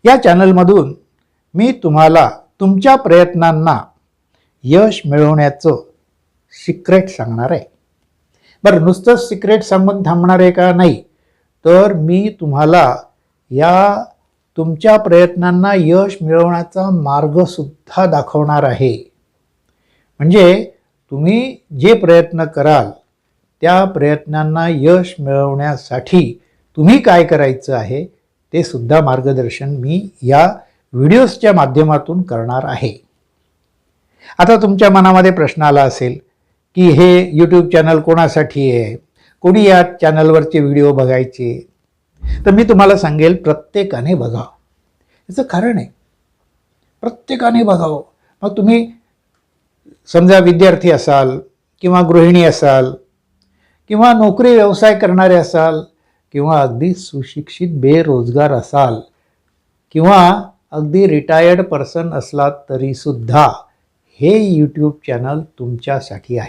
या चॅनलमधून मी तुम्हाला तुमच्या प्रयत्नांना यश मिळवण्याचं सिक्रेट सांगणार आहे. बरं, नुसतंच सिक्रेट सांगून थांबणार आहे का? नाही, तर मी तुम्हाला या तुमच्या प्रयत्नांना यश मिळवण्याचा मार्गसुद्धा दाखवणार आहे. म्हणजे तुम्ही जे प्रयत्न कराल त्या प्रयत्नांना यश मिळवण्यासाठी तुम्ही काय करायचं आहे ते सुद्धा मार्गदर्शन मी या व्हिडिओजच्या माध्यमातून करणार आहे. आता तुमच्या मनामध्ये प्रश्न आला असेल की हे यूट्यूब चॅनल कोणासाठी आहे, कोणी या चॅनलवरचे व्हिडिओ बघायचे? तर मी तुम्हाला सांगेल, प्रत्येकाने बघावं. याचं कारण आहे, प्रत्येकाने बघावं. मग तुम्ही समजा विद्यार्थी असाल किंवा गृहिणी असाल किंवा नोकरी व्यवसाय करणारे असाल किंवा अगदी सुशिक्षित बेरोजगार असाल किंवा अगदी रिटायर्ड पर्सन असलात तरीसुद्धा हे यूट्यूब चॅनल तुमच्यासाठी आहे.